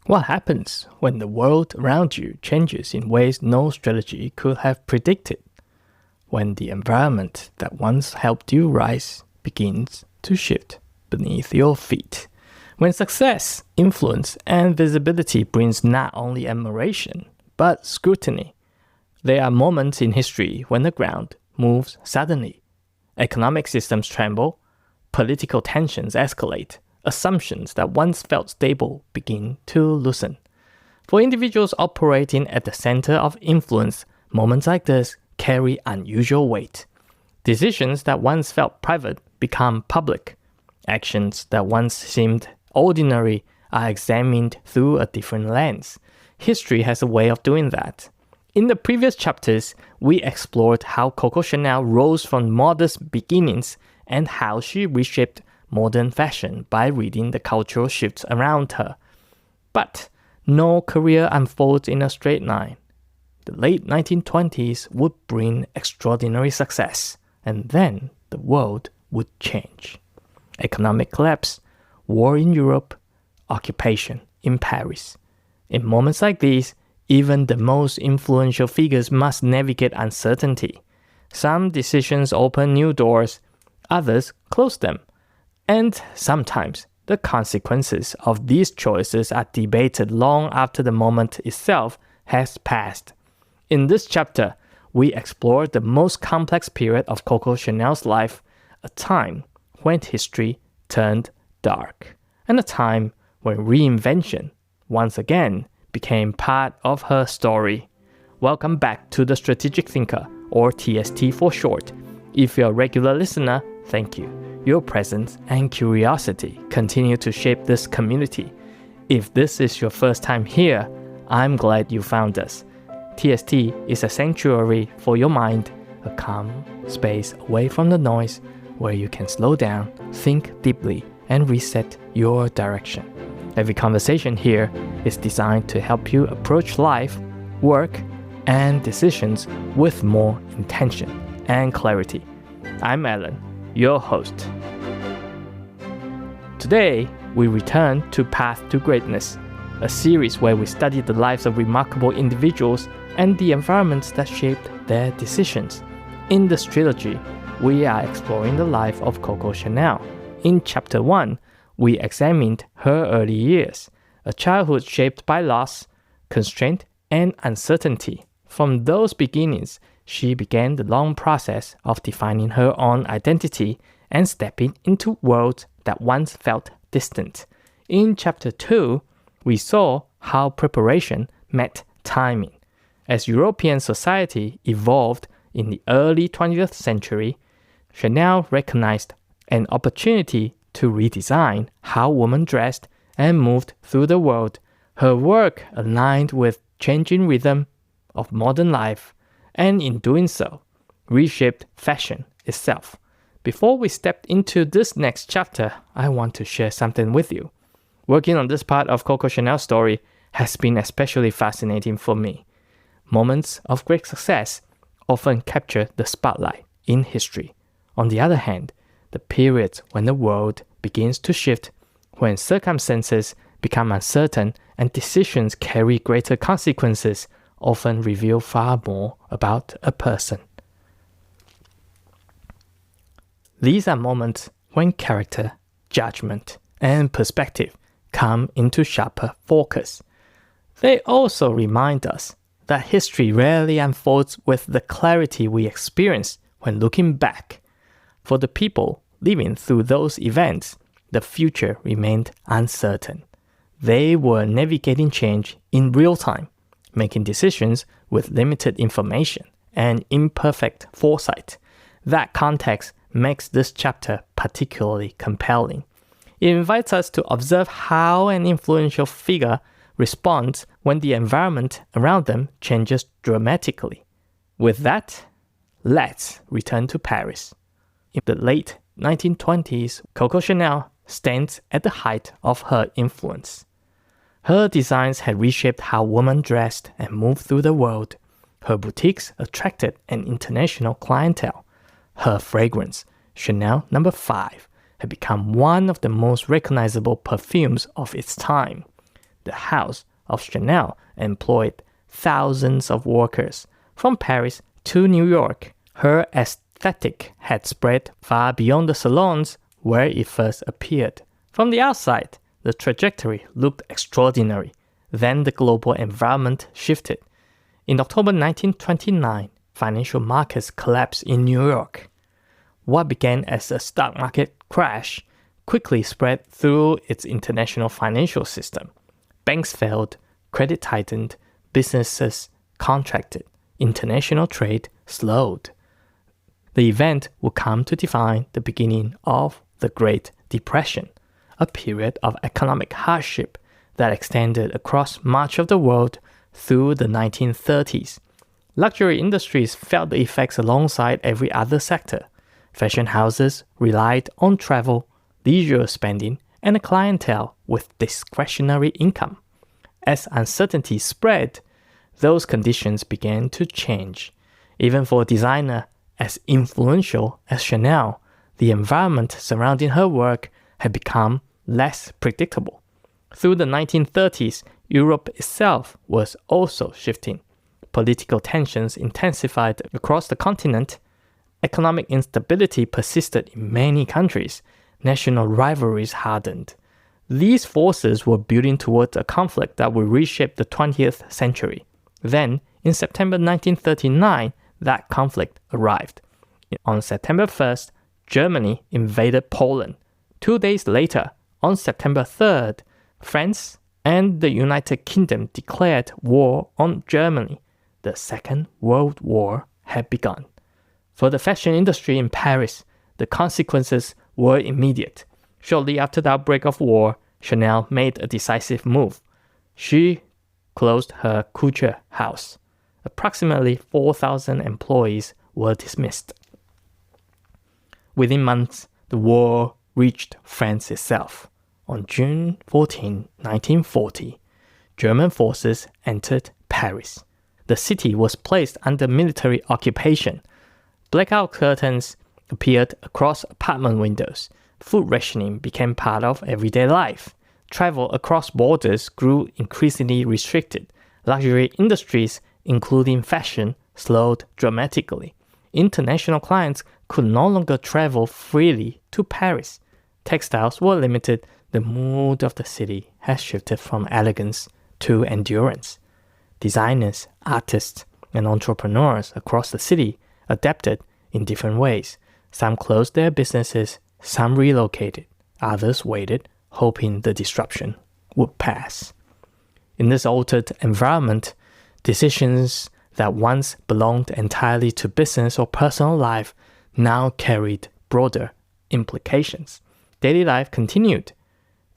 What happens when the world around you changes in ways no strategy could have predicted? When the environment that once helped you rise begins to shift beneath your feet. When success, influence, and visibility brings not only admiration, but scrutiny. There are moments in history when the ground moves suddenly. Economic systems tremble, political tensions escalate, assumptions that once felt stable begin to loosen. For individuals operating at the center of influence, moments like this carry unusual weight. Decisions that once felt private become public. Actions that once seemed ordinary are examined through a different lens. History has a way of doing that. In the previous chapters, we explored how Coco Chanel rose from modest beginnings and how she reshaped modern fashion by reading the cultural shifts around her. But no career unfolds in a straight line. The late 1920s would bring extraordinary success, and then the world would change. Economic collapse, war in Europe, occupation in Paris. In moments like these, even the most influential figures must navigate uncertainty. Some decisions open new doors, others close them. And sometimes the consequences of these choices are debated long after the moment itself has passed. In this chapter, we explore the most complex period of Coco Chanel's life, a time when history turned dark, and a time when reinvention once again became part of her story. Welcome back to The Strategic Thinker, or TST for short. If you're a regular listener, thank you. Your presence and curiosity continue to shape this community. If this is your first time here, I'm glad you found us. TST is a sanctuary for your mind, a calm space away from the noise where you can slow down, think deeply, and reset your direction. Every conversation here is designed to help you approach life, work, and decisions with more intention and clarity. I'm Alan, your host. Today, we return to Path to Greatness, a series where we study the lives of remarkable individuals and the environments that shaped their decisions. In this trilogy, we are exploring the life of Coco Chanel. In Chapter 1, we examined her early years, a childhood shaped by loss, constraint, and uncertainty. From those beginnings, she began the long process of defining her own identity and stepping into worlds that once felt distant. In Chapter 2, we saw how preparation met timing. As European society evolved in the early 20th century, Chanel recognized an opportunity to redesign how women dressed and moved through the world. Her work aligned with changing rhythm of modern life, and in doing so, reshaped fashion itself. Before we step into this next chapter, I want to share something with you. Working on this part of Coco Chanel's story has been especially fascinating for me. Moments of great success often capture the spotlight in history. On the other hand, the periods when the world begins to shift, when circumstances become uncertain and decisions carry greater consequences, often reveal far more about a person. These are moments when character, judgment, and perspective come into sharper focus. They also remind us that history rarely unfolds with the clarity we experience when looking back. For the people living through those events, the future remained uncertain. They were navigating change in real time, making decisions with limited information and imperfect foresight. That context makes this chapter particularly compelling. It invites us to observe how an influential figure responds when the environment around them changes dramatically. With that, let's return to Paris. In the late 1920s, Coco Chanel stands at the height of her influence. Her designs had reshaped how women dressed and moved through the world. Her boutiques attracted an international clientele. Her fragrance, Chanel No. 5, had become one of the most recognizable perfumes of its time. the house of Chanel employed thousands of workers from Paris to New York. Her aesthetic had spread far beyond the salons where it first appeared. From the outside, the trajectory looked extraordinary. Then the global environment shifted. In October 1929, financial markets collapsed in New York. What began as a stock market crash quickly spread through its international financial system. Banks failed, credit tightened, businesses contracted, international trade slowed. The event would come to define the beginning of the Great Depression, a period of economic hardship that extended across much of the world through the 1930s. Luxury industries felt the effects alongside every other sector. Fashion houses relied on travel, leisure spending, and a clientele with discretionary income. As uncertainty spread, those conditions began to change. Even for a designer as influential as Chanel, the environment surrounding her work had become less predictable. Through the 1930s, Europe itself was also shifting. Political tensions intensified across the continent. Economic instability persisted in many countries. National rivalries hardened. These forces were building towards a conflict that would reshape the 20th century. Then, in September 1939, that conflict arrived. On September 1st, Germany invaded Poland. 2 days later, on September 3rd, France and the United Kingdom declared war on Germany. The Second World War had begun. For the fashion industry in Paris, the consequences were immediate. Shortly after the outbreak of war, Chanel made a decisive move. She closed her couture house. Approximately 4,000 employees were dismissed. Within months, the war reached France itself. On June 14, 1940, German forces entered Paris. The city was placed under military occupation. Blackout curtains appeared across apartment windows. Food rationing became part of everyday life. Travel across borders grew increasingly restricted. Luxury industries, including fashion, slowed dramatically. International clients could no longer travel freely to Paris. Textiles were limited. The mood of the city has shifted from elegance to endurance. Designers, artists, and entrepreneurs across the city adapted in different ways. Some closed their businesses, some relocated, others waited, hoping the disruption would pass. In this altered environment, decisions that once belonged entirely to business or personal life now carried broader implications. Daily life continued,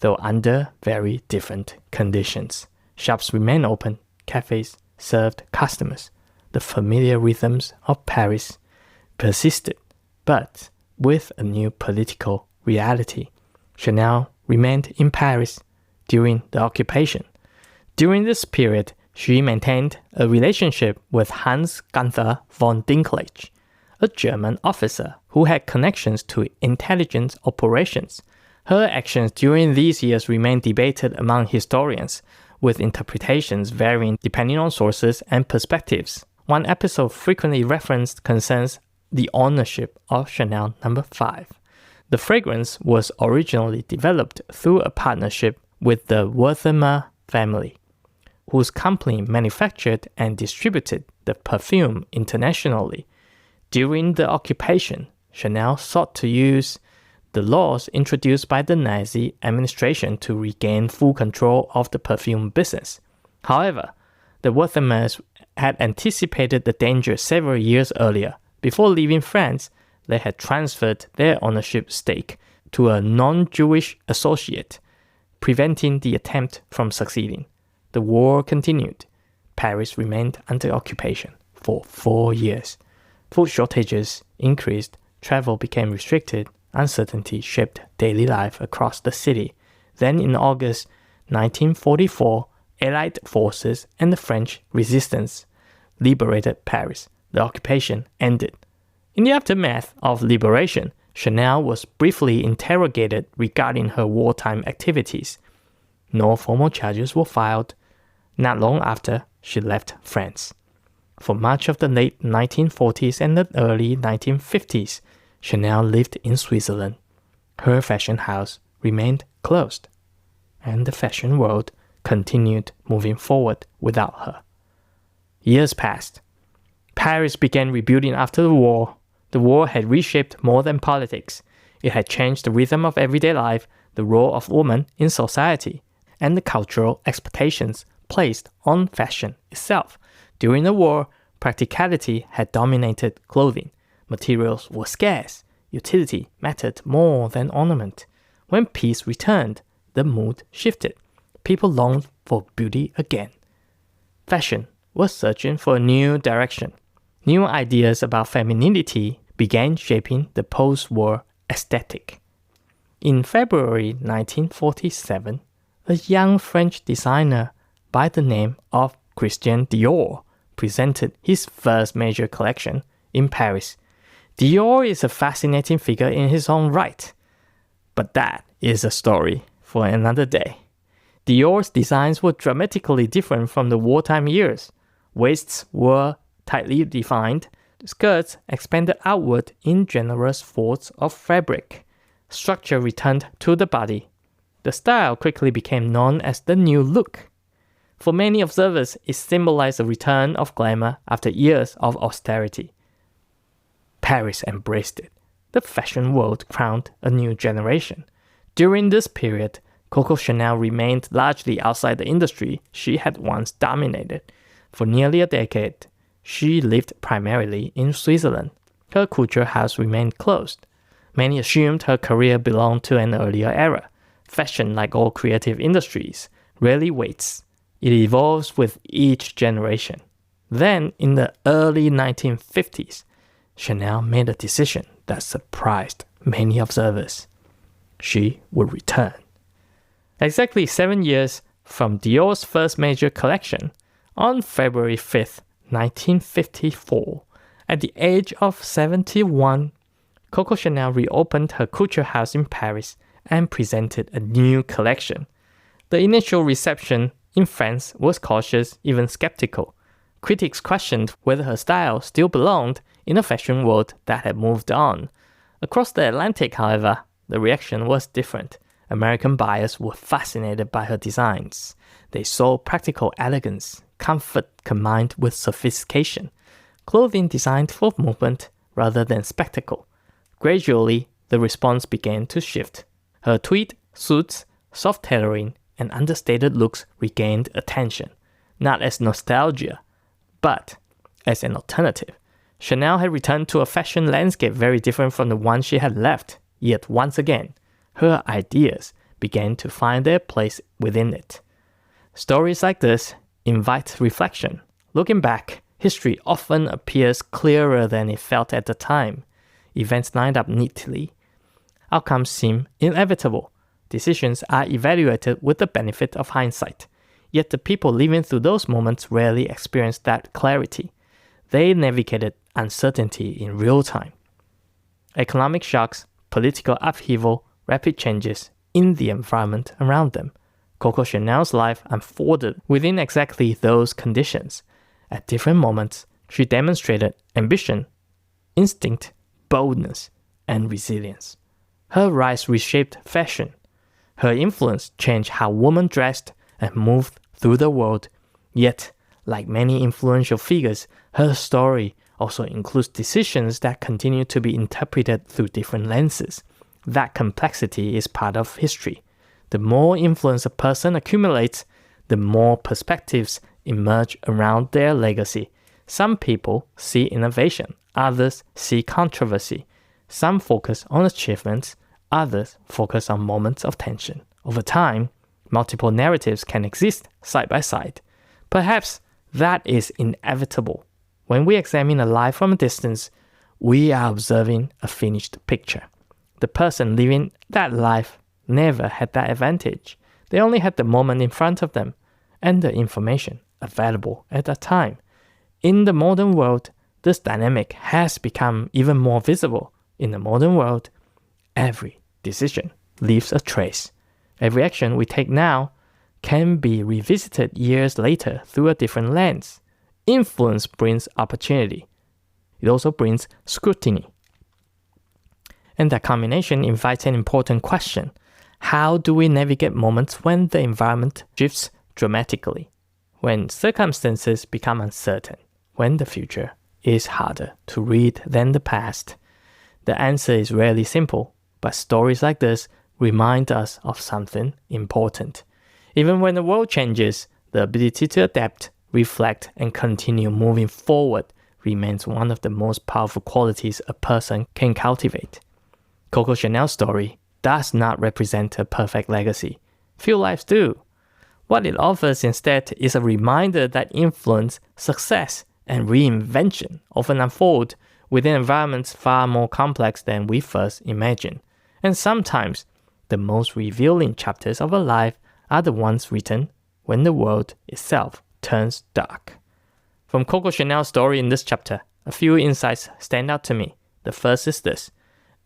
though under very different conditions. Shops remained open, cafes served customers. The familiar rhythms of Paris persisted, but with a new political reality. Chanel remained in Paris during the occupation. During this period, she maintained a relationship with Hans Gunther von Dinklage, a German officer who had connections to intelligence operations. Her actions during these years remain debated among historians, with interpretations varying depending on sources and perspectives. One episode frequently referenced concerns the ownership of Chanel No. 5. The fragrance was originally developed through a partnership with the Wertheimer family, whose company manufactured and distributed the perfume internationally. During the occupation, Chanel sought to use the laws introduced by the Nazi administration to regain full control of the perfume business. However, the Wertheimers had anticipated the danger several years earlier. Before leaving France, they had transferred their ownership stake to a non-Jewish associate, preventing the attempt from succeeding. The war continued. Paris remained under occupation for 4 years. Food shortages increased, travel became restricted, uncertainty shaped daily life across the city. Then in August 1944, Allied forces and the French resistance liberated Paris. The occupation ended. In the aftermath of liberation, Chanel was briefly interrogated regarding her wartime activities. No formal charges were filed. Not long after, she left France. For much of the late 1940s and the early 1950s, Chanel lived in Switzerland. Her fashion house remained closed, and the fashion world continued moving forward without her. Years passed. Paris began rebuilding after the war. The war had reshaped more than politics. It had changed the rhythm of everyday life, the role of women in society, and the cultural expectations placed on fashion itself. During the war, practicality had dominated clothing. Materials were scarce. Utility mattered more than ornament. When peace returned, the mood shifted. People longed for beauty again. Fashion was searching for a new direction. New ideas about femininity began shaping the post-war aesthetic. In February 1947, a young French designer by the name of Christian Dior presented his first major collection in Paris. Dior is a fascinating figure in his own right, but that is a story for another day. Dior's designs were dramatically different from the wartime years. Waists were tightly defined, skirts expanded outward in generous folds of fabric. Structure returned to the body. The style quickly became known as the new look. For many observers, it symbolized a return of glamour after years of austerity. Paris embraced it. The fashion world crowned a new generation. During this period, Coco Chanel remained largely outside the industry she had once dominated. For nearly a decade, she lived primarily in Switzerland. Her couture house remained closed. Many assumed her career belonged to an earlier era. Fashion, like all creative industries, rarely waits. It evolves with each generation. Then, in the early 1950s, Chanel made a decision that surprised many observers. She would return. Exactly 7 years from Dior's first major collection, on February 5th, 1954, at the age of 71, Coco Chanel reopened her couture house in Paris and presented a new collection. The initial reception in France was cautious, even skeptical. Critics questioned whether her style still belonged in a fashion world that had moved on. Across the Atlantic, however, the reaction was different. American buyers were fascinated by her designs. They saw practical elegance, comfort combined with sophistication, clothing designed for movement rather than spectacle. Gradually, the response began to shift. Her tweed suits, soft tailoring, and understated looks regained attention, not as nostalgia, but as an alternative. Chanel had returned to a fashion landscape very different from the one she had left, yet once again, her ideas began to find their place within it. Stories like this invite reflection. Looking back, history often appears clearer than it felt at the time. Events lined up neatly. Outcomes seem inevitable. Decisions are evaluated with the benefit of hindsight. Yet the people living through those moments rarely experienced that clarity. They navigated uncertainty in real time. Economic shocks, political upheaval, rapid changes in the environment around them. Coco Chanel's life unfolded within exactly those conditions. At different moments, she demonstrated ambition, instinct, boldness, and resilience. Her rise reshaped fashion. Her influence changed how women dressed and moved through the world. Yet, like many influential figures, her story also includes decisions that continue to be interpreted through different lenses. That complexity is part of history. The more influence a person accumulates, the more perspectives emerge around their legacy. Some people see innovation, others see controversy. Some focus on achievements, others focus on moments of tension. Over time, multiple narratives can exist side by side. Perhaps that is inevitable. When we examine a life from a distance, we are observing a finished picture. The person living that life never had that advantage. They only had the moment in front of them and the information available at that time. In the modern world, this dynamic has become even more visible. In the modern world, every decision leaves a trace. Every action we take now can be revisited years later through a different lens. Influence brings opportunity. It also brings scrutiny. And that combination invites an important question. How do we navigate moments when the environment shifts dramatically? When circumstances become uncertain? When the future is harder to read than the past? The answer is rarely simple, but stories like this remind us of something important. Even when the world changes, the ability to adapt, reflect, and continue moving forward remains one of the most powerful qualities a person can cultivate. Coco Chanel's story does not represent a perfect legacy. Few lives do. What it offers instead is a reminder that influence, success, and reinvention often unfold within environments far more complex than we first imagined. And sometimes, the most revealing chapters of a life are the ones written when the world itself turns dark. From Coco Chanel's story in this chapter, a few insights stand out to me. The first is this.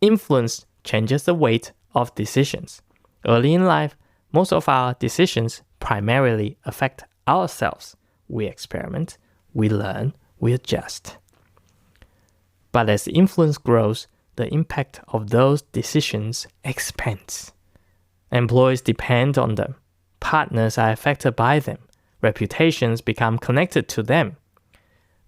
Influence changes the weight of decisions. Early in life, most of our decisions primarily affect ourselves. We experiment, we learn, we adjust. But as influence grows, the impact of those decisions expands. Employees depend on them. Partners are affected by them. Reputations become connected to them.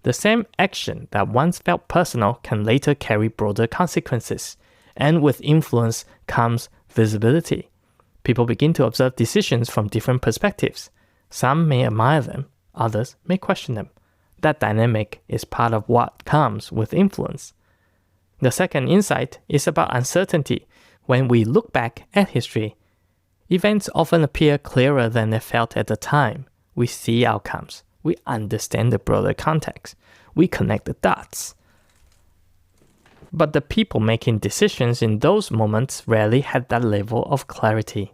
The same action that once felt personal can later carry broader consequences. And with influence comes visibility. People begin to observe decisions from different perspectives. Some may admire them, others may question them. That dynamic is part of what comes with influence. The second insight is about uncertainty. When we look back at history, events often appear clearer than they felt at the time. We see outcomes. We understand the broader context. We connect the dots. But the people making decisions in those moments rarely had that level of clarity.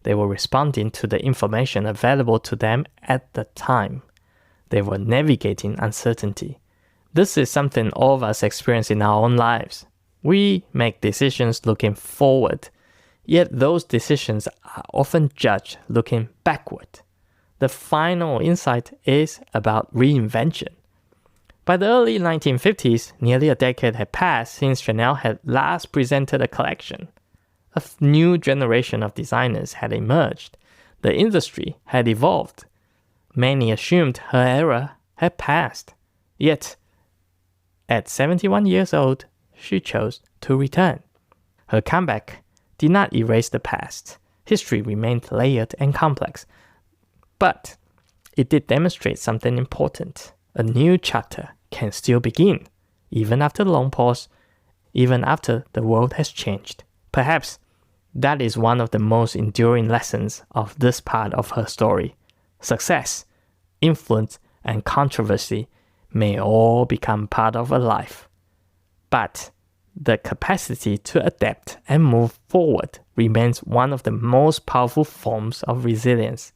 They were responding to the information available to them at the time. They were navigating uncertainty. This is something all of us experience in our own lives. We make decisions looking forward, yet those decisions are often judged looking backward. The final insight is about reinvention. By the early 1950s, nearly a decade had passed since Chanel had last presented a collection. A new generation of designers had emerged. The industry had evolved. Many assumed her era had passed. Yet, at 71 years old, she chose to return. Her comeback did not erase the past. History remained layered and complex. But it did demonstrate something important. A new chapter can still begin, even after the long pause, even after the world has changed. Perhaps that is one of the most enduring lessons of this part of her story. Success, influence, and controversy may all become part of a life. But the capacity to adapt and move forward remains one of the most powerful forms of resilience.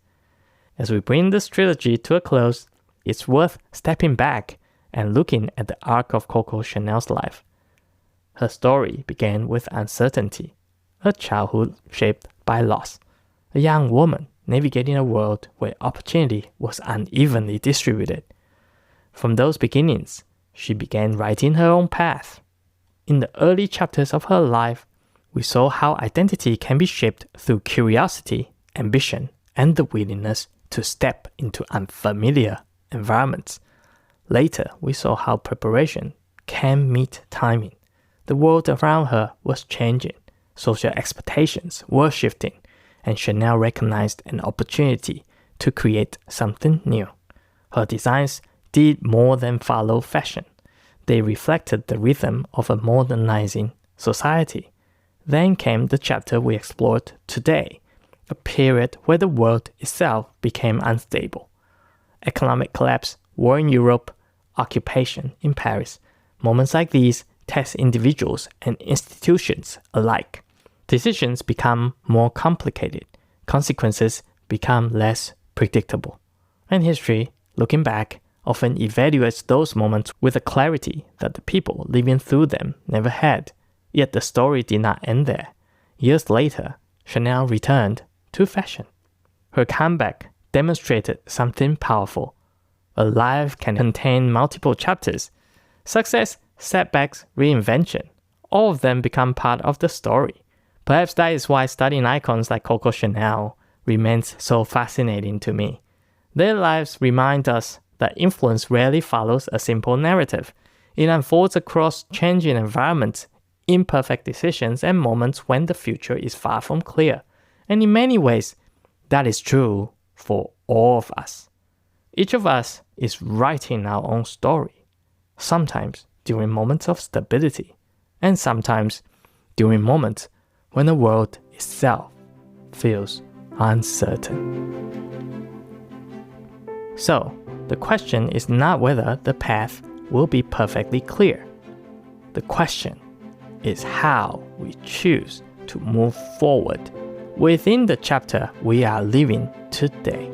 As we bring this trilogy to a close, it's worth stepping back and looking at the arc of Coco Chanel's life. Her story began with uncertainty, a childhood shaped by loss, a young woman navigating a world where opportunity was unevenly distributed. From those beginnings, she began writing her own path. In the early chapters of her life, we saw how identity can be shaped through curiosity, ambition, and the willingness to step into unfamiliar environments. Later, we saw how preparation can meet timing. The world around her was changing. Social expectations were shifting, and Chanel recognized an opportunity to create something new. Her designs did more than follow fashion. They reflected the rhythm of a modernizing society. Then came the chapter we explored today, a period where the world itself became unstable. Economic collapse, war in Europe, occupation in Paris. Moments like these test individuals and institutions alike. Decisions become more complicated. Consequences become less predictable. And history, looking back, often evaluates those moments with a clarity that the people living through them never had. Yet the story did not end there. Years later, Chanel returned to fashion. Her comeback demonstrated something powerful. A life can contain multiple chapters. Success, setbacks, reinvention. All of them become part of the story. Perhaps that is why studying icons like Coco Chanel remains so fascinating to me. Their lives remind us that influence rarely follows a simple narrative. It unfolds across changing environments, imperfect decisions, and moments when the future is far from clear. And in many ways, that is true for all of us. Each of us is writing our own story, sometimes during moments of stability, and sometimes during moments when the world itself feels uncertain. So, the question is not whether the path will be perfectly clear. The question is how we choose to move forward within the chapter we are living today.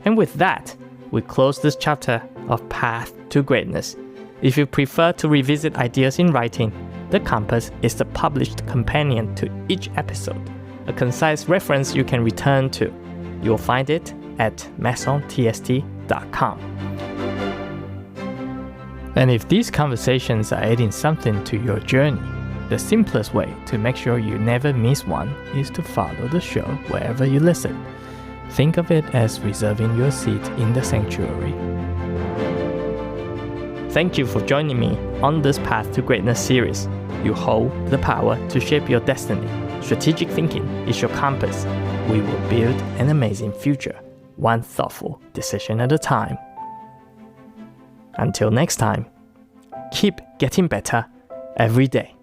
And with that, we close this chapter of Path to Greatness. If you prefer to revisit ideas in writing, The Compass is the published companion to each episode, a concise reference you can return to. You'll find it at masontst.com. And if these conversations are adding something to your journey, the simplest way to make sure you never miss one is to follow the show wherever you listen. Think of it as reserving your seat in the sanctuary. Thank you for joining me on this Path to Greatness series. You hold the power to shape your destiny. Strategic thinking is your compass. We will build an amazing future, one thoughtful decision at a time. Until next time, keep getting better every day.